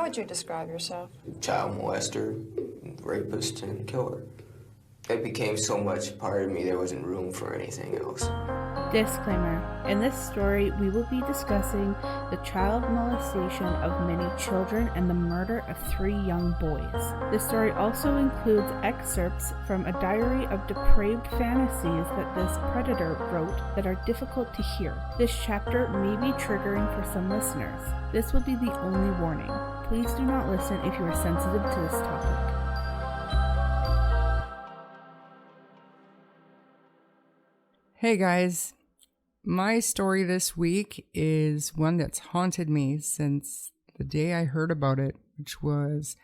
would you describe yourself? Child molester, rapist, and killer. It became so much part of me there wasn't room for anything else. Disclaimer. In this story, we will be discussing the child molestation of many children and the murder of 3 young boys. This story also includes excerpts from a diary of depraved fantasies that this predator wrote that are difficult to hear. This chapter may be triggering for some listeners. This will be the only warning. Please do not listen if you are sensitive to this topic. Hey guys, my story this week is one that's haunted me since the day I heard about it, which was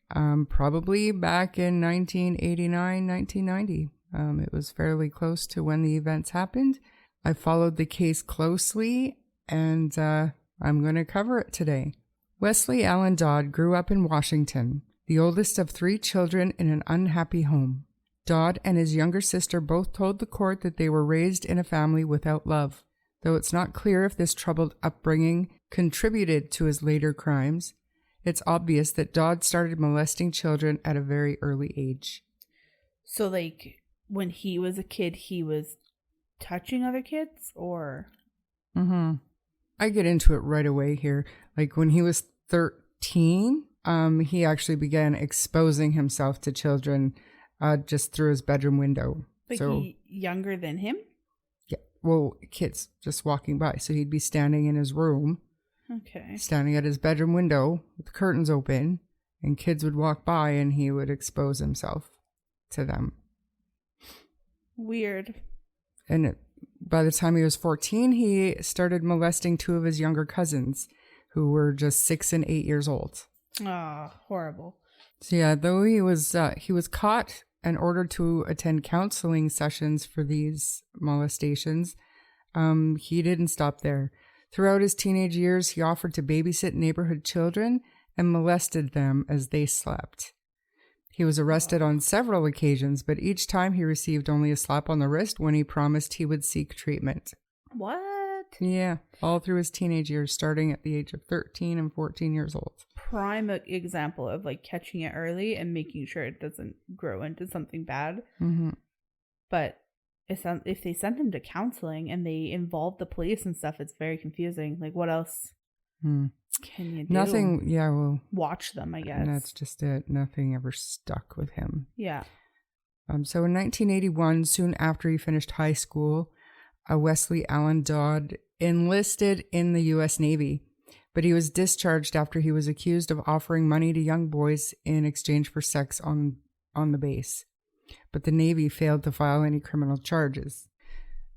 probably back in 1989, 1990. It was fairly close to when the events happened. I followed the case closely and I'm going to cover it today. Wesley Allan Dodd grew up in Washington, the oldest of 3 children in an unhappy home. Dodd and his younger sister both told the court that they were raised in a family without love. Though it's not clear if this troubled upbringing contributed to his later crimes, it's obvious that Dodd started molesting children at a very early age. So, like, when he was a kid, he was touching other kids, or? I get into it right away here. Like, when he was 13, he actually began exposing himself to children just through his bedroom window. Like, so he younger than him? Yeah, well, kids just walking by. So he'd be standing in his room, standing at his bedroom window with the curtains open, and kids would walk by and he would expose himself to them. Weird. And by the time he was 14, he started molesting 2 of his younger cousins who were just 6 and 8 years old. Ah, horrible. So yeah, though he was caught and ordered to attend counseling sessions for these molestations, he didn't stop there. Throughout his teenage years, he offered to babysit neighborhood children and molested them as they slept. He was arrested on several occasions, but each time he received only a slap on the wrist when he promised he would seek treatment. What? Yeah, all through his teenage years, starting at the age of 13 and 14 years old. Prime example of like catching it early and making sure it doesn't grow into something bad. But if they sent him to counseling and they involved the police and stuff, it's very confusing. Like, what else can you do? Nothing. Yeah, well, watch them, I guess. That's just it. Nothing ever stuck with him. Yeah. So in 1981, soon after he finished high school, Wesley Allan Dodd enlisted in the U.S. Navy, but he was discharged after he was accused of offering money to young boys in exchange for sex on the base. But the Navy failed to file any criminal charges.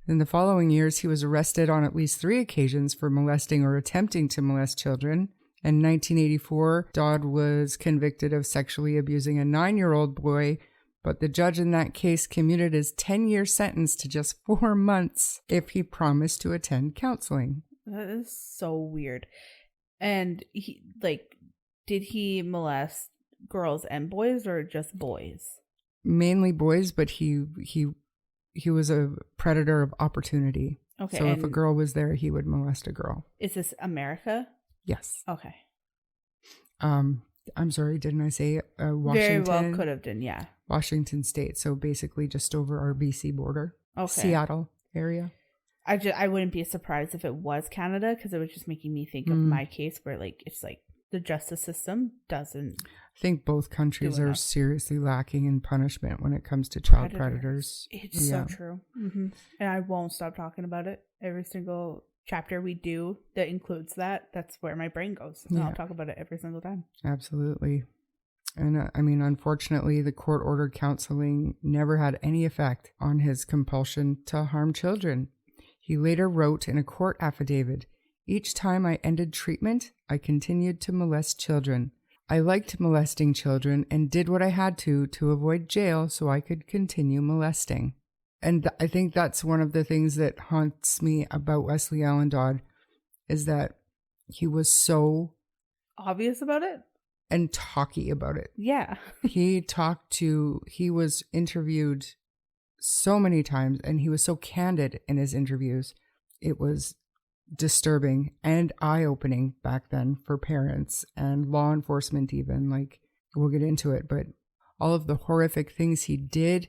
In the following years, he was arrested on at least 3 occasions for molesting or attempting to molest children. In 1984, Dodd was convicted of sexually abusing a 9-year-old boy, but the judge in that case commuted his 10-year sentence to just 4 months if he promised to attend counseling. That is so weird. And did he molest girls and boys or just boys? Mainly boys, but he was a predator of opportunity. Okay. So if a girl was there, he would molest a girl. Is this America? Yes. Okay. I'm sorry, didn't I say Washington? Very well could have done, yeah. Washington State, so basically just over our BC border. Okay. Seattle area. I wouldn't be surprised if it was Canada, because it was just making me think of my case where it's like the justice system doesn't. I think both countries are seriously lacking in punishment when it comes to child predators. It's so true. And I won't stop talking about it. Every single chapter we do that includes that's where my brain goes. And I'll talk about it every single time. Absolutely. And unfortunately, the court-ordered counseling never had any effect on his compulsion to harm children. He later wrote in a court affidavit, "Each time I ended treatment, I continued to molest children. I liked molesting children and did what I had to avoid jail so I could continue molesting." And I think that's one of the things that haunts me about Wesley Allan Dodd, is that he was so obvious about it and talky about it. Yeah. He was interviewed so many times, and he was so candid in his interviews. It was disturbing and eye-opening back then for parents and law enforcement even. Like, we'll get into it, but all of the horrific things he did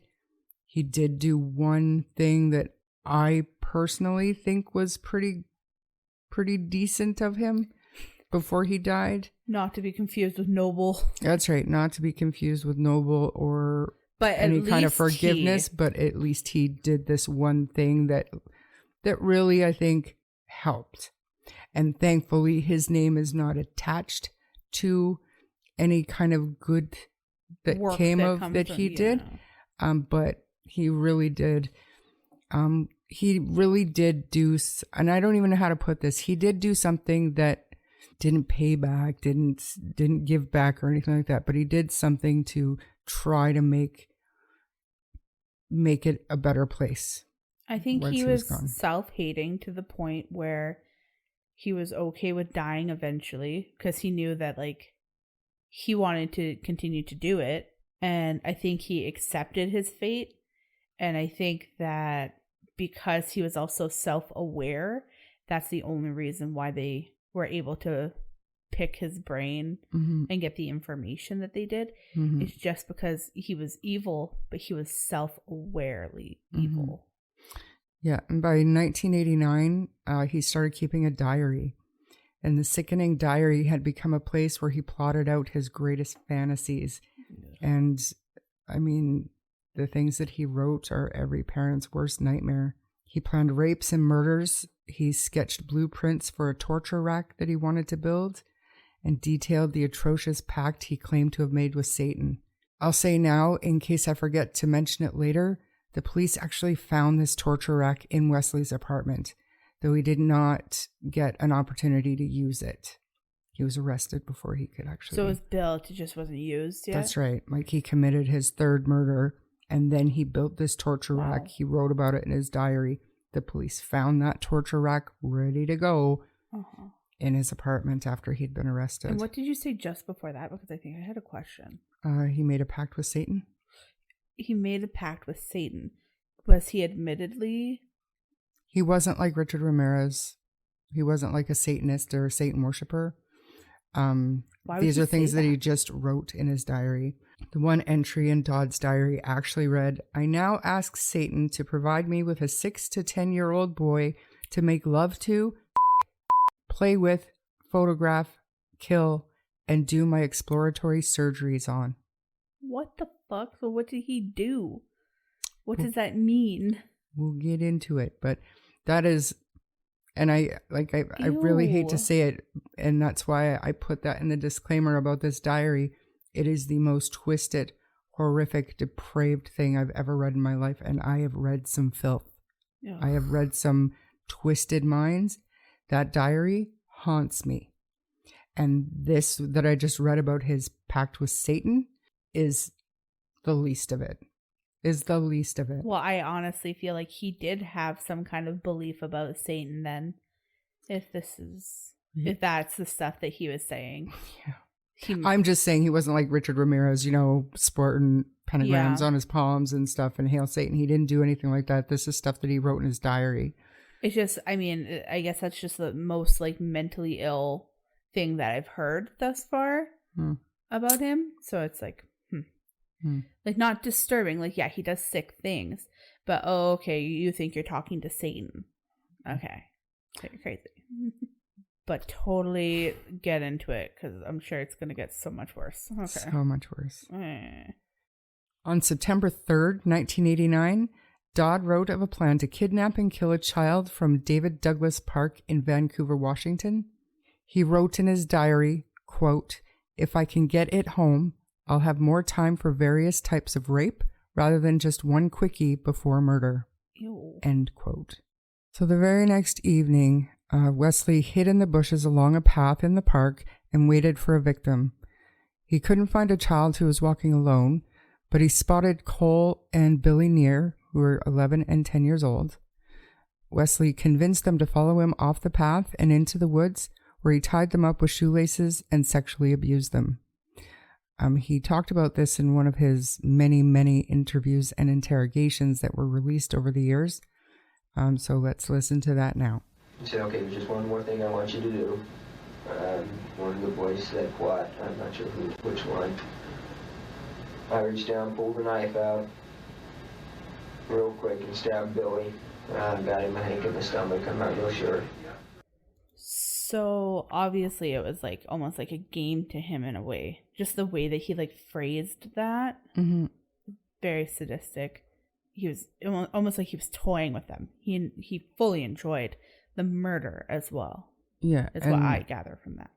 do one thing that I personally think was pretty decent of him before he died. Not to be confused with noble. That's right. Not to be confused with noble or but any kind of forgiveness, but at least he did this one thing that really, I think, helped. And thankfully, his name is not attached to any kind of good that came of that he did. But he really did. He really did do, and I don't even know how to put this. He did do something that didn't pay back, didn't give back or anything like that. But he did something to try to make it a better place. I think he was self-hating to the point where he was okay with dying eventually because he knew that like he wanted to continue to do it. And I think he accepted his fate. And I think that because he was also self-aware, that's the only reason why they were able to pick his brain and get the information that they did. It's just because he was evil, but he was self-awarely evil. Yeah, and by 1989, he started keeping a diary. And the sickening diary had become a place where he plotted out his greatest fantasies. And, I mean, the things that he wrote are every parent's worst nightmare. He planned rapes and murders. He sketched blueprints for a torture rack that he wanted to build and detailed the atrocious pact he claimed to have made with Satan. I'll say now, in case I forget to mention it later, the police actually found this torture rack in Wesley's apartment, though he did not get an opportunity to use it. He was arrested before he could actually... So it was built, it just wasn't used yet? That's right. Like, he committed his third murder, and then he built this torture rack. He wrote about it in his diary. The police found that torture rack ready to go in his apartment after he'd been arrested. And what did you say just before that? Because I think I had a question. He made a pact with Satan. He made a pact with Satan. Was he admittedly... He wasn't like Richard Ramirez. He wasn't like a Satanist or a Satan worshiper. These are things that he just wrote in his diary. The one entry in Dodd's diary actually read, "I now ask Satan to provide me with a 6 to 10-year-old boy to make love to, play with, photograph, kill, and do my exploratory surgeries on." What the fuck? So what did he do? What does that mean? We'll get into it, but that is, and I really hate to say it, and that's why I put that in the disclaimer about this diary. It is the most twisted, horrific, depraved thing I've ever read in my life, and I have read some filth. Yeah. I have read some twisted minds. That diary haunts me. And this that I just read about his pact with Satan is the least of it. Well, I honestly feel like he did have some kind of belief about Satan then, if that's the stuff that he was saying. Yeah. I'm just saying he wasn't like Richard Ramirez, sporting pentagrams on his palms and stuff and hail Satan. He didn't do anything like that. This is stuff that he wrote in his diary. It's just, I mean, I guess that's just the most like mentally ill thing that I've heard thus far about him. So it's like, like not disturbing. Like, yeah, he does sick things, but okay, you think you're talking to Satan. Okay, so you're crazy. But totally get into it because I'm sure it's going to get so much worse. Okay. So much worse. On September 3rd, 1989, Dodd wrote of a plan to kidnap and kill a child from David Douglas Park in Vancouver, Washington. He wrote in his diary, quote, "If I can get it home, I'll have more time for various types of rape rather than just one quickie before murder." Ew. End quote. So the very next evening, Wesley hid in the bushes along a path in the park and waited for a victim. He couldn't find a child who was walking alone, but he spotted Cole and Billy Neer, who were 11 and 10 years old. Wesley convinced them to follow him off the path and into the woods, where he tied them up with shoelaces and sexually abused them. He talked about this in one of his many, many interviews and interrogations that were released over the years. So let's listen to that now. He said, okay, there's just one more thing I want you to do. One of the boys said, what? I'm not sure which one. I reached down, pulled the knife out real quick and stabbed Billy. Got him, I think, in the stomach. I'm not real sure. So obviously it was like almost like a game to him in a way. Just the way that he like phrased that. Mm-hmm. Very sadistic. He was almost like he was toying with them. He fully enjoyed the murder as well. Yeah. Is what I gather from that.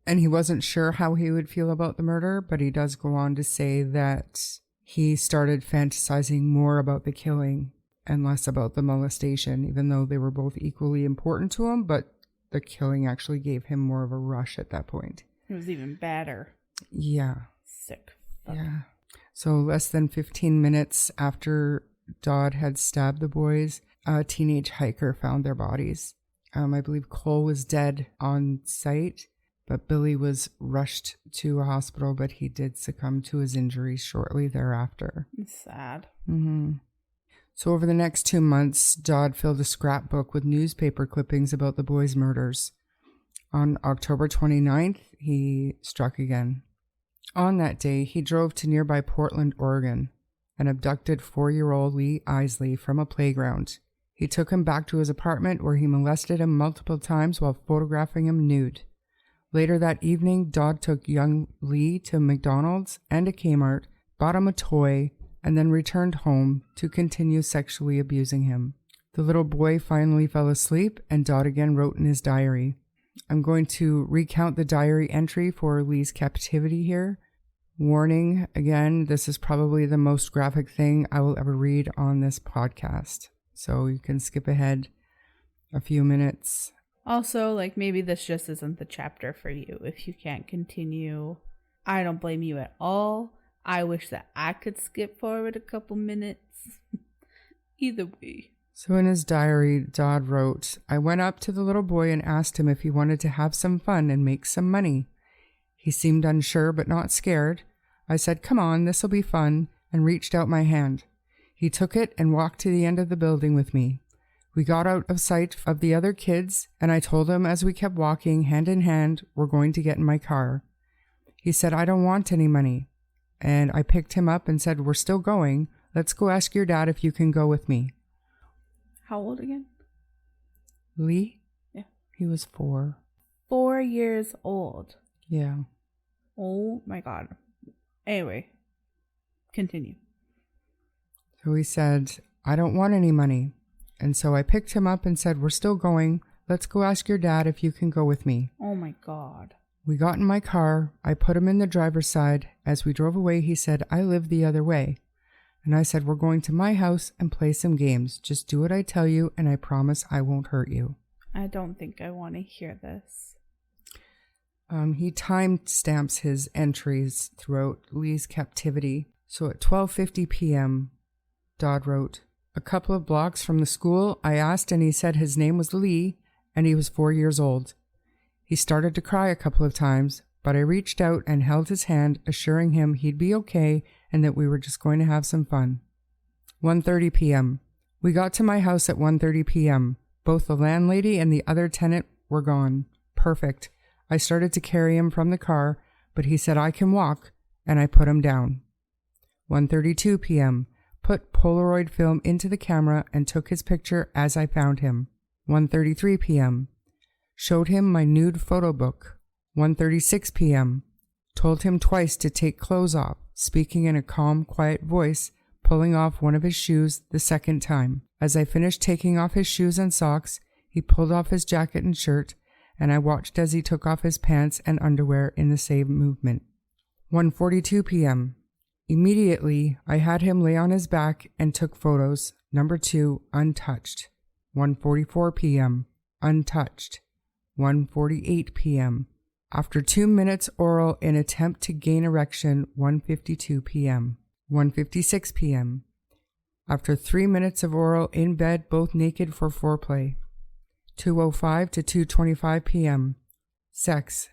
And he wasn't sure how he would feel about the murder, but he does go on to say that he started fantasizing more about the killing and less about the molestation, even though they were both equally important to him, but the killing actually gave him more of a rush at that point. It was even badder. Yeah. Sick. Fuck. Yeah. So less than 15 minutes after Dodd had stabbed the boys, a teenage hiker found their bodies. I believe Cole was dead on site, but Billy was rushed to a hospital, but he did succumb to his injuries shortly thereafter. It's sad. Mm-hmm. So over the next 2 months, Dodd filled a scrapbook with newspaper clippings about the boys' murders. On October 29th, he struck again. On that day, he drove to nearby Portland, Oregon, and abducted 4-year-old Lee Isley from a playground. He took him back to his apartment where he molested him multiple times while photographing him nude. Later that evening, Dodd took young Lee to McDonald's and a Kmart, bought him a toy, and then returned home to continue sexually abusing him. The little boy finally fell asleep, and Dodd again wrote in his diary. I'm going to recount the diary entry for Lee's captivity here. Warning, again, this is probably the most graphic thing I will ever read on this podcast. So you can skip ahead a few minutes. Also, like, maybe this just isn't the chapter for you if you can't continue. I don't blame you at all. I wish that I could skip forward a couple minutes. Either way. So in his diary, Dodd wrote, I went up to the little boy and asked him if he wanted to have some fun and make some money. He seemed unsure but not scared. I said, come on, this'll be fun, and reached out my hand. He took it and walked to the end of the building with me. We got out of sight of the other kids, and I told him as we kept walking hand in hand, we're going to get in my car. He said, I don't want any money. And I picked him up and said, we're still going. Let's go ask your dad if you can go with me. How old again? Lee? Yeah. He was 4. 4 years old. Yeah. Oh my God. Anyway, continue. So he said, I don't want any money. And so I picked him up and said, we're still going. Let's go ask your dad if you can go with me. Oh my God. We got in my car. I put him in the driver's side. As we drove away, he said, I live the other way. And I said, we're going to my house and play some games. Just do what I tell you, and I promise I won't hurt you. I don't think I want to hear this. He time stamps his entries throughout Lee's captivity. So at 12:50 p.m., Dodd wrote, a couple of blocks from the school, I asked and he said his name was Lee and he was 4 years old. He started to cry a couple of times, but I reached out and held his hand, assuring him he'd be okay and that we were just going to have some fun. 1:30 p.m. We got to my house at 1:30 p.m. Both the landlady and the other tenant were gone. Perfect. I started to carry him from the car, but he said I can walk, and I put him down. 1:32 p.m. Put Polaroid film into the camera and took his picture as I found him. 1:33 p.m. Showed him my nude photo book. 1:36 p.m. Told him twice to take clothes off, speaking in a calm, quiet voice, pulling off one of his shoes the second time. As I finished taking off his shoes and socks, he pulled off his jacket and shirt, and I watched as he took off his pants and underwear in the same movement. 1:42 p.m. Immediately, I had him lay on his back and took photos. Number 2, untouched. 1:44 p.m. Untouched. 1:48 p.m. After 2 minutes oral in attempt to gain erection, 1:52 p.m. 1:56 p.m. After 3 minutes of oral in bed, both naked for foreplay. 2:05 to 2:25 p.m. Sex.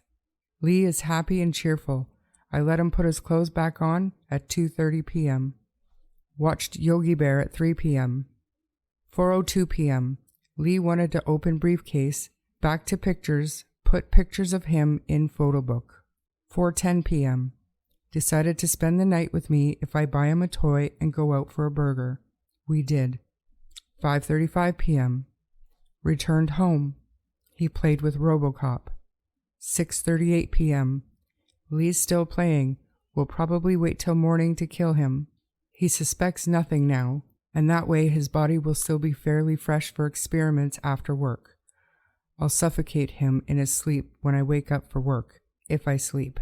Lee is happy and cheerful. I let him put his clothes back on at 2:30 p.m. Watched Yogi Bear at 3 p.m. 4:02 p.m. Lee wanted to open briefcase, back to pictures, put pictures of him in photo book. 4:10 p.m. Decided to spend the night with me if I buy him a toy and go out for a burger. We did. 5:35 p.m. Returned home. He played with RoboCop. 6:38 p.m. Lee's still playing. We'll probably wait till morning to kill him. He suspects nothing now, and that way his body will still be fairly fresh for experiments after work. I'll suffocate him in his sleep when I wake up for work, if I sleep.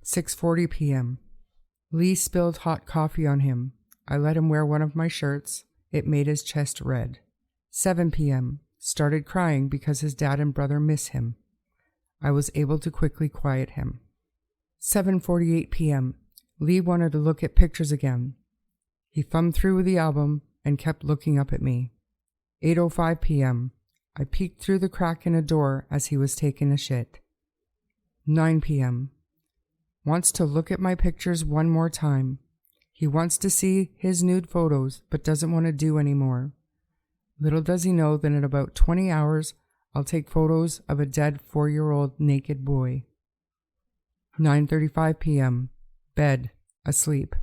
6:40 p.m. Lee spilled hot coffee on him. I let him wear one of my shirts. It made his chest red. 7 p.m. Started crying because his dad and brother miss him. I was able to quickly quiet him. 7:48 p.m. Lee wanted to look at pictures again. He thumbed through the album and kept looking up at me. 8:05 p.m. I peeked through the crack in a door as he was taking a shit. 9 p.m. Wants to look at my pictures one more time. He wants to see his nude photos, but doesn't want to do anymore. Little does he know that in about 20 hours, I'll take photos of a dead 4-year-old naked boy. 9:35 p.m. Bed, asleep.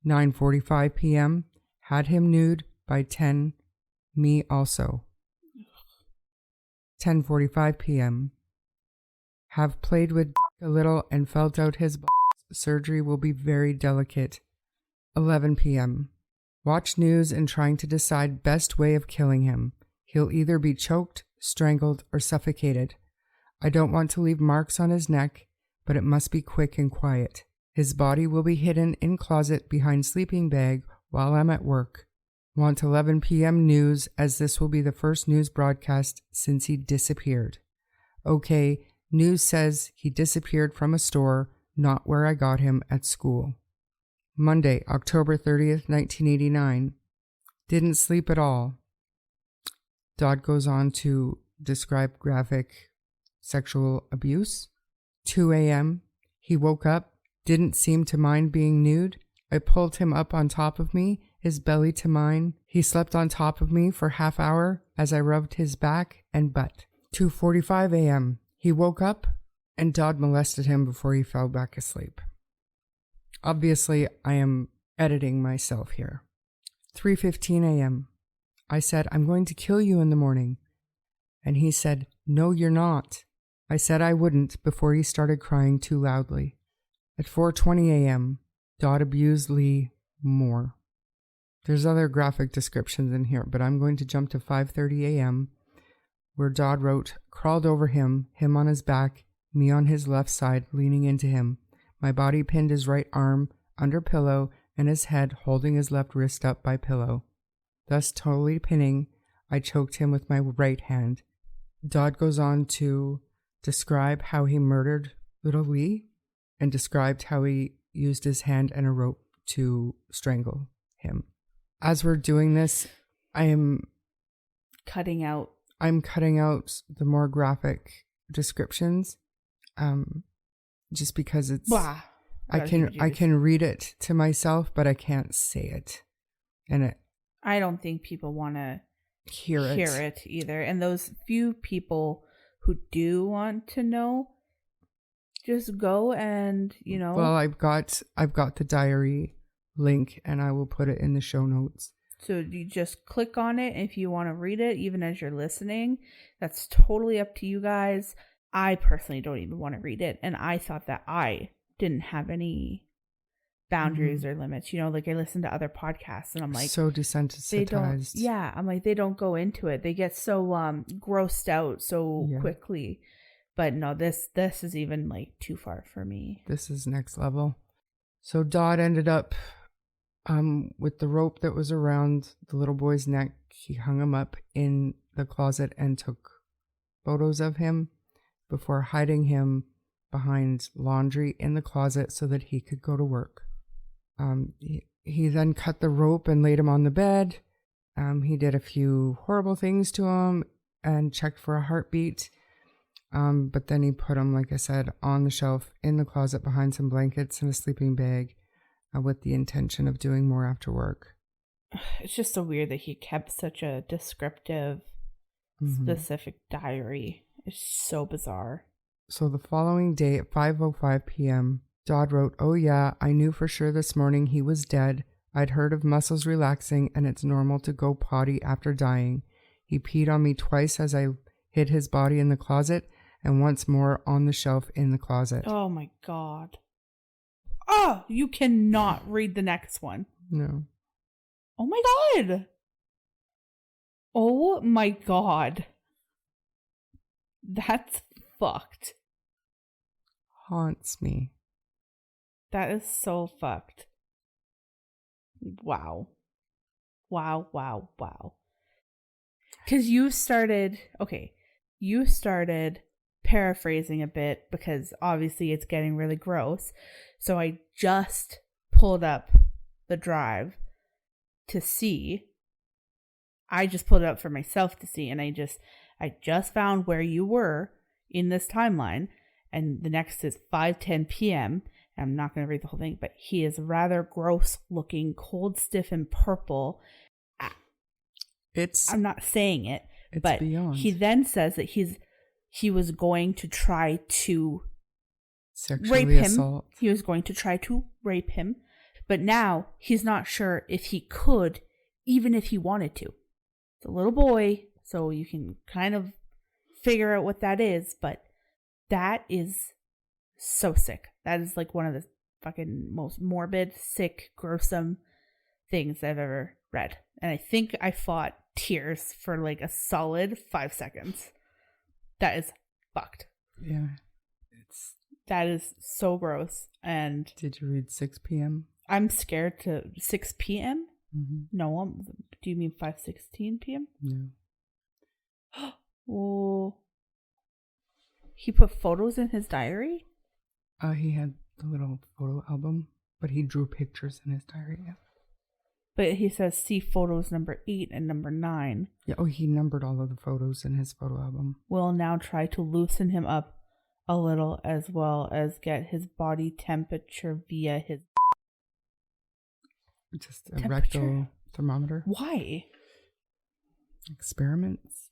9:45 p.m. Had him nude by 10. Me also. 10:45 p.m. Have played with a little and felt out his balls. Surgery will be very delicate. 11 p.m. Watch news and trying to decide best way of killing him. He'll either be choked, strangled, or suffocated. I don't want to leave marks on his neck, but it must be quick and quiet. His body will be hidden in closet behind sleeping bag while I'm at work. Want 11 p.m. news, as this will be the first news broadcast since he disappeared. Okay, news says he disappeared from a store, not where I got him at school. Monday, October 30th, 1989. Didn't sleep at all. Dodd goes on to describe graphic sexual abuse. 2 a.m. He woke up, didn't seem to mind being nude. I pulled him up on top of me, his belly to mine. He slept on top of me for half hour as I rubbed his back and butt. 2:45 a.m. He woke up and Dodd molested him before he fell back asleep. Obviously, I am editing myself here. 3:15 a.m. I said, I'm going to kill you in the morning. And he said, no, you're not. I said I wouldn't before he started crying too loudly. At 4:20 a.m., Dodd abused Lee more. There's other graphic descriptions in here, but I'm going to jump to 5:30 a.m., where Dodd wrote, crawled over him on his back, me on his left side, leaning into him. My body pinned his right arm under pillow and his head holding his left wrist up by pillow. Thus totally pinning, I choked him with my right hand. Dodd goes on to describe how he murdered little Lee and described how he used his hand and a rope to strangle him. As we're doing this, I'm cutting out the more graphic descriptions, just because it's blah. I can read it to myself, but I can't say it, and I don't think people want to hear it either. And those few people who do want to know, just go and Well, I've got the diary link, and I will put it in the show notes. So you just click on it if you want to read it, even as you're listening. That's totally up to you guys. I personally don't even want to read it. And I thought that I didn't have any boundaries or limits. Like I listen to other podcasts and I'm like, so desensitized. I'm like, they don't go into it. They get so grossed out so quickly. But no, this is even like too far for me. This is next level. So Dodd ended up with the rope that was around the little boy's neck. He hung him up in the closet and took photos of him before hiding him behind laundry in the closet so that he could go to work. He then cut the rope and laid him on the bed. He did a few horrible things to him and checked for a heartbeat. But then he put him, like I said, on the shelf in the closet behind some blankets and a sleeping bag with the intention of doing more after work. It's just so weird that he kept such a descriptive, specific diary. It's so bizarre. So the following day at 5:05 p.m., Dodd wrote, "Oh yeah, I knew for sure this morning he was dead. I'd heard of muscles relaxing and it's normal to go potty after dying. He peed on me twice as I hid his body in the closet and once more on the shelf in the closet." Oh my God. Oh, you cannot read the next one. No. Oh my God. Oh my God. That's fucked. Haunts me. That is so fucked. Wow. Wow, wow, wow. Because you started paraphrasing a bit because obviously it's getting really gross. So I just pulled up the drive to see. I just pulled it up for myself to see, and I just found where you were in this timeline, and the next is 5:10 p.m. I'm not going to read the whole thing, but he is rather gross looking, cold, stiff, and purple. I'm not saying it, but beyond. He then says that he was going to try to Sexually rape him. assault. He was going to try to rape him, but now he's not sure if he could, even if he wanted to. It's a little boy, so you can kind of figure out what that is, but that is so sick. That is like one of the fucking most morbid, sick, gruesome things I've ever read. And I think I fought tears for like a solid 5 seconds. That is fucked. Yeah. That is so gross. And did you read 6 p.m.? I'm scared to 6 p.m.? Mm-hmm. No, do you mean 5:16 p.m.? No. Oh. He put photos in his diary? He had the little photo album, but he drew pictures in his diary. Yeah. But he says see photos number 8 and number 9. Yeah. Oh, he numbered all of the photos in his photo album. We'll now try to loosen him up a little as well as get his body temperature via his... Just a rectal thermometer. Why? Experiments.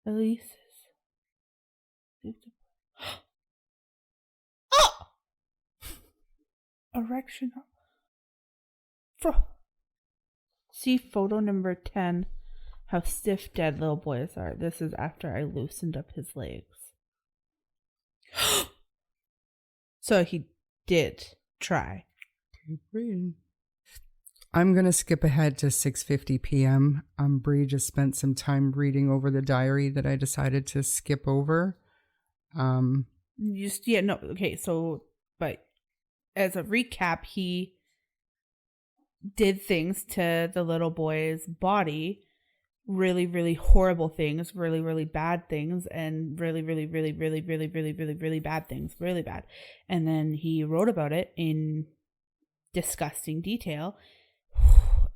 Elise. Erection. See photo number 10. How stiff dead little boys are. This is after I loosened up his legs. So he did try. Keep reading. I'm going to skip ahead to 6:50 p.m. Bree just spent some time reading over the diary that I decided to skip over. But as a recap, he did things to the little boy's body, really, really horrible things, really, really bad things, and really, really, really, really, really, really, really, really bad things, really bad. And then he wrote about it in disgusting detail.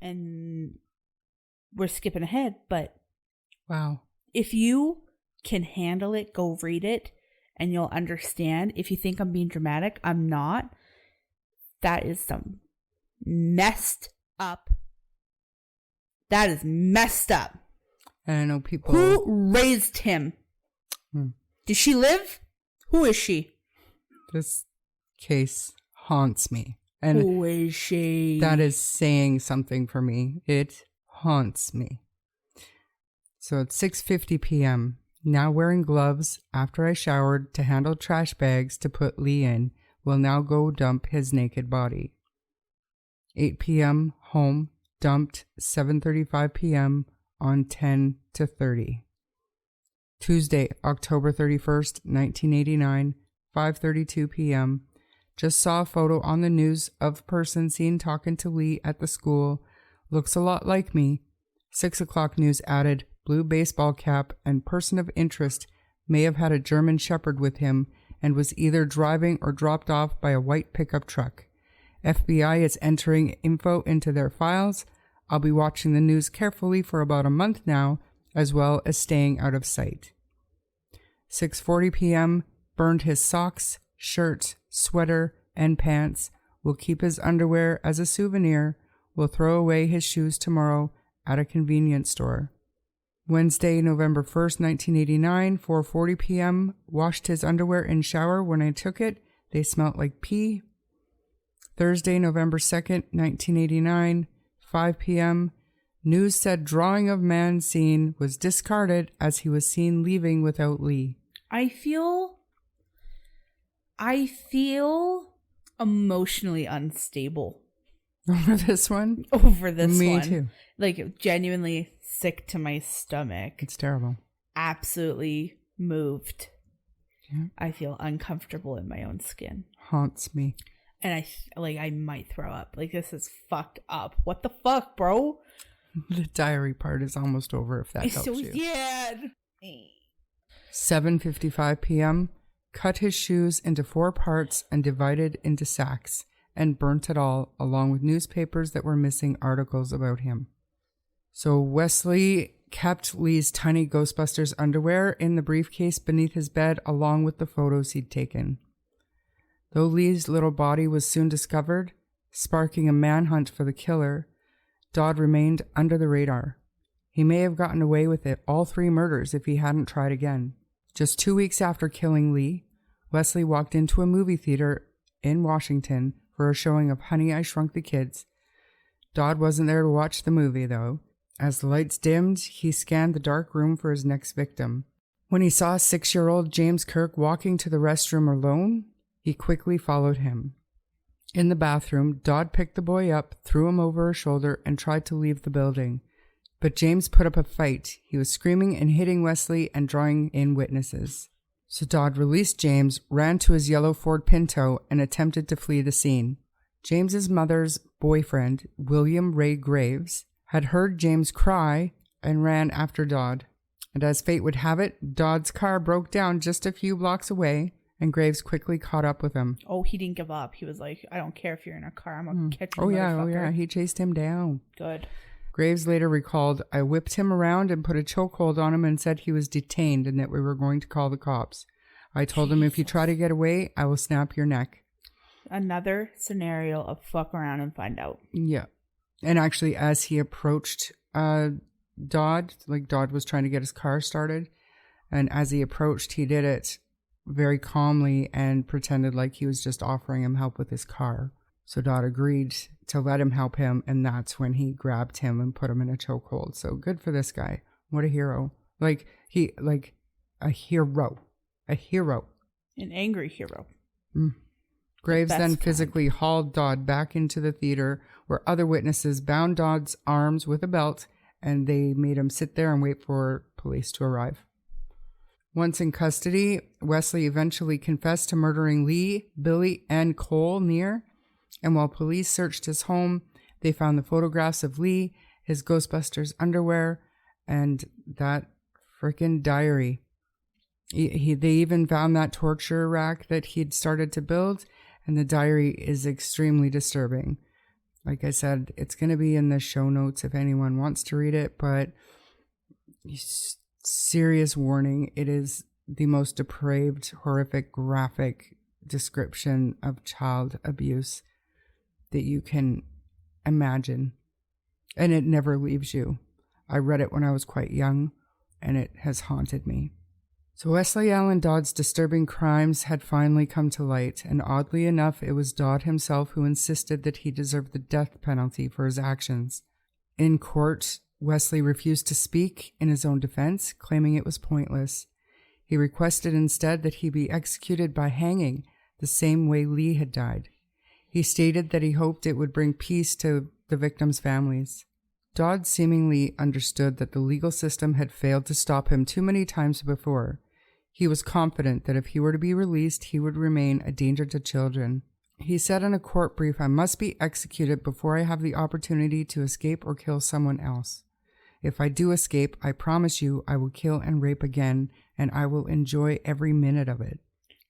And we're skipping ahead, but wow. If you can handle it, go read it, and you'll understand. If you think I'm being dramatic, I'm not. That is some messed up. That is messed up. And I know people... Who raised him? Did she live? Who is she? This case haunts me. And who is she? That is saying something for me. It haunts me. So it's 6:50 p.m. Now wearing gloves after I showered to handle trash bags to put Lee in, will now go dump his naked body. 8 p.m. home, dumped 7:35 p.m. on 10/30. Tuesday, October 31st, 1989, 5:32 p.m. Just saw a photo on the news of person seen talking to Lee at the school. Looks a lot like me. 6 o'clock news added, blue baseball cap and person of interest may have had a German Shepherd with him and was either driving or dropped off by a white pickup truck. FBI is entering info into their files. I'll be watching the news carefully for about a month now, as well as staying out of sight. 6:40 p.m. Burned his socks, shirt, sweater, and pants. Will keep his underwear as a souvenir. will throw away his shoes tomorrow at a convenience store. Wednesday, November 1st, 1989, 4:40 p.m. Washed his underwear in shower. When I took it, they smelt like pee. Thursday, November 2nd, 1989, 5 p.m. News said drawing of man seen was discarded as he was seen leaving without Lee. I feel emotionally unstable Over this one? Me too. Like, genuinely sick to my stomach. It's terrible. Absolutely moved. Yeah. I feel uncomfortable in my own skin. Haunts me. And I might throw up. Like, this is fucked up. What the fuck, bro? The diary part is almost over if that helps you. Yeah. 7:55 p.m. Cut his shoes into 4 parts and divided into sacks and burnt it all, along with newspapers that were missing articles about him. So Wesley kept Lee's tiny Ghostbusters underwear in the briefcase beneath his bed, along with the photos he'd taken. Though Lee's little body was soon discovered, sparking a manhunt for the killer, Dodd remained under the radar. He may have gotten away with it, all 3 murders, if he hadn't tried again. Just 2 weeks after killing Lee, Wesley walked into a movie theater in Washington for a showing of Honey, I Shrunk the Kids. Dodd wasn't there to watch the movie, though. As the lights dimmed, he scanned the dark room for his next victim. When he saw 6-year-old James Kirk walking to the restroom alone, he quickly followed him. In the bathroom, Dodd picked the boy up, threw him over her shoulder, and tried to leave the building. But James put up a fight. He was screaming and hitting Wesley and drawing in witnesses. So Dodd released James, ran to his yellow Ford Pinto, and attempted to flee the scene. James's mother's boyfriend, William Ray Graves, had heard James cry and ran after Dodd. And as fate would have it, Dodd's car broke down just a few blocks away, and Graves quickly caught up with him. Oh, he didn't give up. He was like, I don't care if you're in a car. I'm going to catch you, Oh motherfucker. yeah. He chased him down. Good. Graves later recalled, I whipped him around and put a chokehold on him and said he was detained and that we were going to call the cops. I told him if you try to get away, I will snap your neck. Another scenario of fuck around and find out. Yeah. And actually, as he approached Dodd, like Dodd was trying to get his car started, and as he approached, he did it very calmly and pretended like he was just offering him help with his car. So Dodd agreed to let him help him, and that's when he grabbed him and put him in a chokehold. So good for this guy. What a hero. A hero. A hero. An angry hero. Graves then kind. physically hauled Dodd back into the theater, where other witnesses bound Dodd's arms with a belt, and they made him sit there and wait for police to arrive. Once in custody, Wesley eventually confessed to murdering Lee, Billy, and Cole near. And while police searched his home, they found the photographs of Lee, his Ghostbusters underwear, and that frickin' diary. They even found that torture rack that he'd started to build, and the diary is extremely disturbing. Like I said, it's going to be in the show notes if anyone wants to read it, but serious warning, it is the most depraved, horrific, graphic description of child abuse that you can imagine. And it never leaves you. I read it when I was quite young, and it has haunted me. So Wesley Allan Dodd's disturbing crimes had finally come to light, and oddly enough, it was Dodd himself who insisted that he deserved the death penalty for his actions. In court, Wesley refused to speak in his own defense, claiming it was pointless. He requested instead that he be executed by hanging, the same way Lee had died. He stated that he hoped it would bring peace to the victims' families. Dodd seemingly understood that the legal system had failed to stop him too many times before. He was confident that if he were to be released, he would remain a danger to children. He said in a court brief, I must be executed before I have the opportunity to escape or kill someone else. If I do escape, I promise you I will kill and rape again, and I will enjoy every minute of it.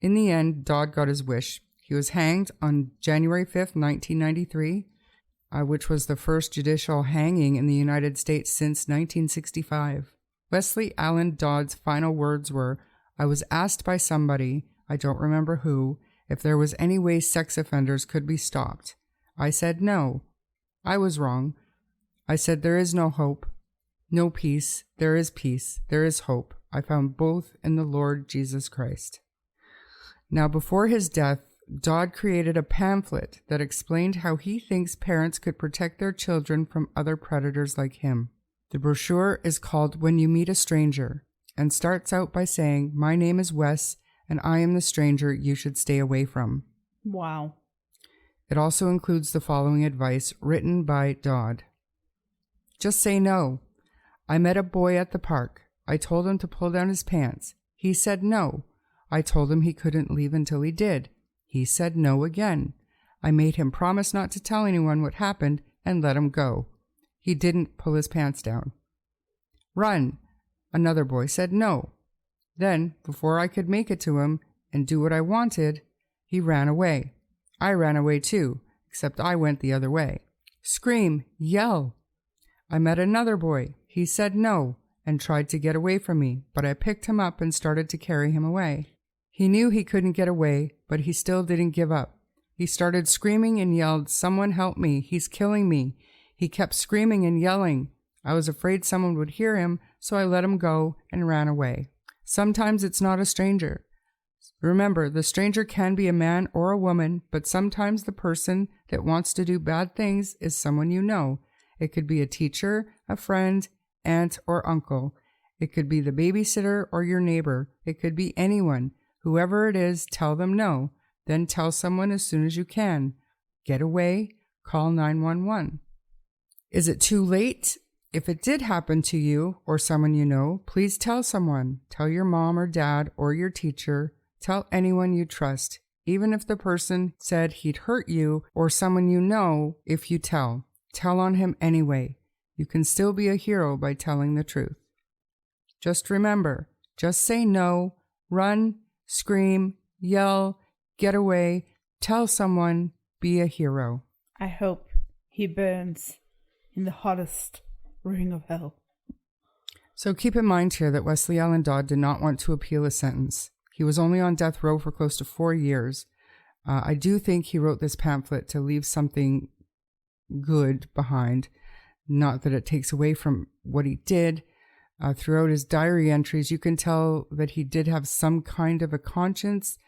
In the end, Dodd got his wish. He was hanged on January 5th, 1993, which was the first judicial hanging in the United States since 1965. Wesley Allan Dodd's final words were, I was asked by somebody, I don't remember who, if there was any way sex offenders could be stopped. I said no. I was wrong. I said there is no hope, no peace. There is peace. There is hope. I found both in the Lord Jesus Christ. Now, before his death, Dodd created a pamphlet that explained how he thinks parents could protect their children from other predators like him. The brochure is called When You Meet a Stranger and starts out by saying, "My name is Wes, and I am the stranger you should stay away from." Wow. It also includes the following advice written by Dodd. Just say no. I met a boy at the park. I told him to pull down his pants. He said no. I told him he couldn't leave until he did. He said no again. I made him promise not to tell anyone what happened and let him go. He didn't pull his pants down. Run. Another boy said no. Then, before I could make it to him and do what I wanted, he ran away. I ran away too, except I went the other way. Scream, yell. I met another boy. He said no and tried to get away from me, but I picked him up and started to carry him away. He knew he couldn't get away, but he still didn't give up. He started screaming and yelled, "Someone help me, he's killing me." He kept screaming and yelling. I was afraid someone would hear him, so I let him go and ran away. Sometimes it's not a stranger. Remember, the stranger can be a man or a woman, but sometimes the person that wants to do bad things is someone you know. It could be a teacher, a friend, aunt, or uncle. It could be the babysitter or your neighbor. It could be anyone. Whoever it is, tell them no. Then tell someone as soon as you can. Get away, call 911. Is it too late? If it did happen to you or someone you know, please tell someone. Tell your mom or dad or your teacher. Tell anyone you trust, even if the person said he'd hurt you or someone you know. If you tell on him anyway. You can still be a hero by telling the truth. Just remember, just say no, run, scream, yell, get away, tell someone, be a hero. I hope he burns in the hottest ring of hell. So keep in mind here that Wesley Allan Dodd did not want to appeal his sentence. He was only on death row for close to 4 years. I do think he wrote this pamphlet to leave something good behind. Not that it takes away from what he did. Throughout his diary entries, you can tell that he did have some kind of a conscience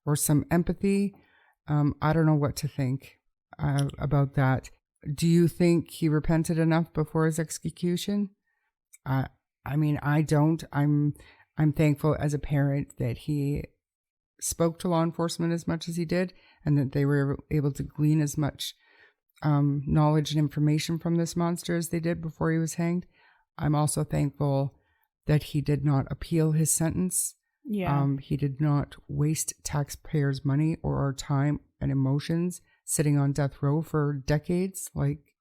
or some empathy. I don't know what to think about that. Do you think he repented enough before his execution? I mean, I don't. I'm thankful as a parent that he spoke to law enforcement as much as he did, and that they were able to glean as much knowledge and information from this monster as they did before he was hanged. I'm also thankful that he did not appeal his sentence. Yeah. He did not waste taxpayers' money or our time and emotions sitting on death row for decades like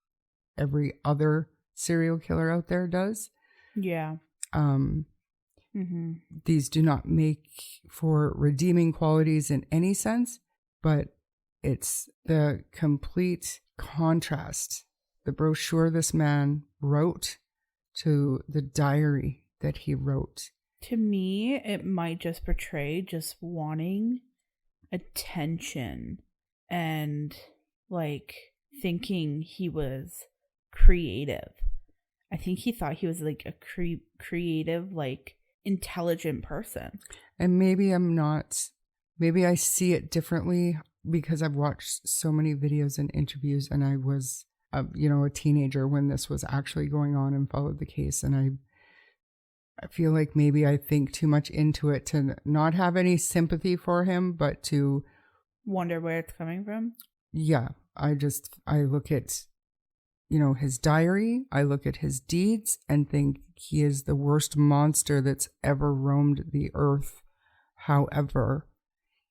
every other serial killer out there does. Yeah. These do not make for redeeming qualities in any sense, but it's the complete contrast. The brochure this man wrote to the diary that he wrote. To me, it might just portray just wanting attention and like thinking he was creative. I think he thought he was like a creative, like intelligent person. And maybe I'm not. Maybe I see it differently because I've watched so many videos and interviews, and I was, a teenager when this was actually going on and followed the case. And I feel like maybe I think too much into it to not have any sympathy for him, but to wonder where it's coming from. Yeah, I look at, his diary, I look at his deeds and think he is the worst monster that's ever roamed the earth. However,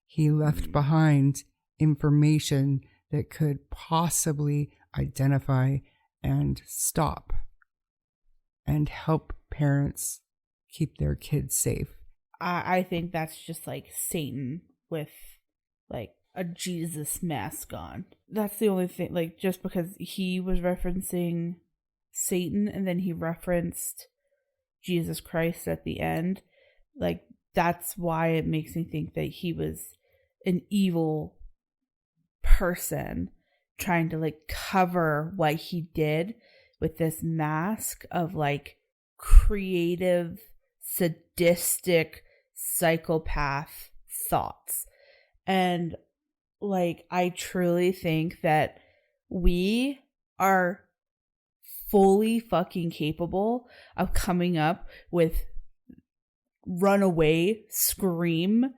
he left behind information that could possibly identify and stop and help parents keep their kids safe. I think that's just like Satan with like a Jesus mask on. That's the only thing, like, just because he was referencing Satan and then he referenced Jesus Christ at the end, like, that's why it makes me think that he was an evil person trying to like cover what he did with this mask of like creative, sadistic, psychopath thoughts. And like, I truly think that we are fully fucking capable of coming up with runaway, scream,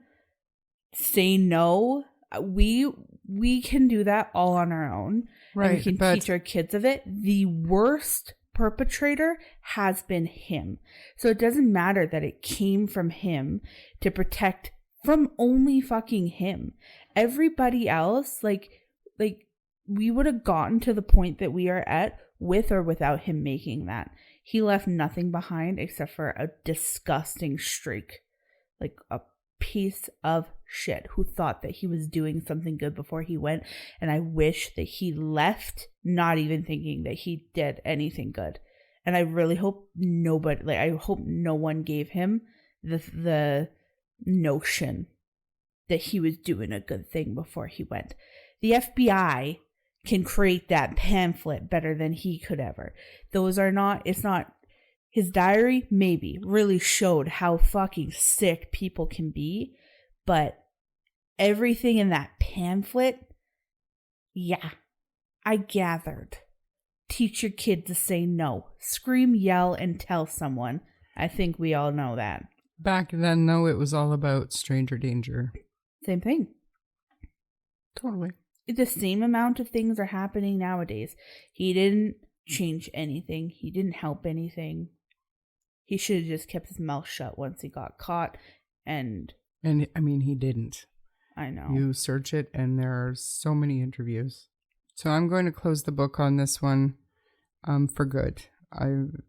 say no. We can do that all on our own. Right. And we can teach our kids of it. The worst perpetrator has been him. So it doesn't matter that it came from him to protect from only fucking him. Everybody else, like we would have gotten to the point that we are at with or without him making that. He left nothing behind except for a disgusting streak. Like a piece of shit who thought that he was doing something good before he went. And I wish that he left not even thinking that he did anything good. And I really hope nobody, like, I hope no one gave him the notion that he was doing a good thing before he went. The FBI can create that pamphlet better than he could ever. It's not his diary, maybe really showed how fucking sick people can be, but everything in that pamphlet, yeah, I gathered. Teach your kid to say no. Scream, yell, and tell someone. I think we all know that. Back then, though, it was all about stranger danger. Same thing. Totally. The same amount of things are happening nowadays. He didn't change anything. He didn't help anything. He should have just kept his mouth shut once he got caught. And I mean, he didn't. I know. You search it and there are so many interviews. So I'm going to close the book on this one for good. I'm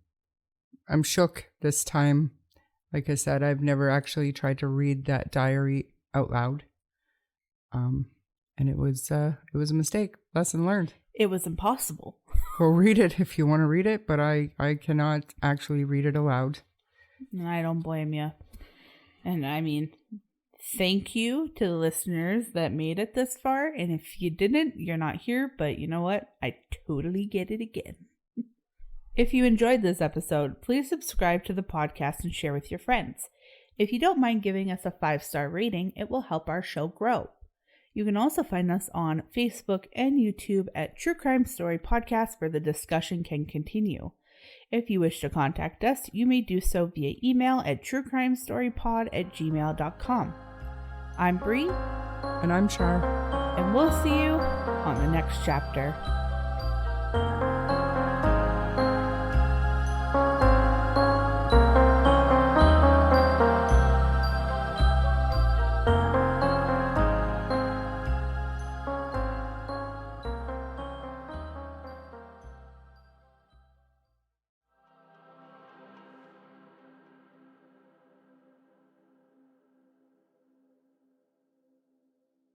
shook this time. Like I said, I've never actually tried to read that diary out loud. And it was a mistake. Lesson learned. It was impossible. Go read it if you want to read it, but I cannot actually read it aloud. I don't blame you. And I mean, thank you to the listeners that made it this far. And if you didn't, you're not here. But you know what? I totally get it again. If you enjoyed this episode, please subscribe to the podcast and share with your friends. If you don't mind giving us a 5-star rating, it will help our show grow. You can also find us on Facebook and YouTube at True Crime Story Podcast, where the discussion can continue. If you wish to contact us, you may do so via email at truecrimestorypod@gmail.com. I'm Bree. And I'm Shar. And we'll see you on the next chapter.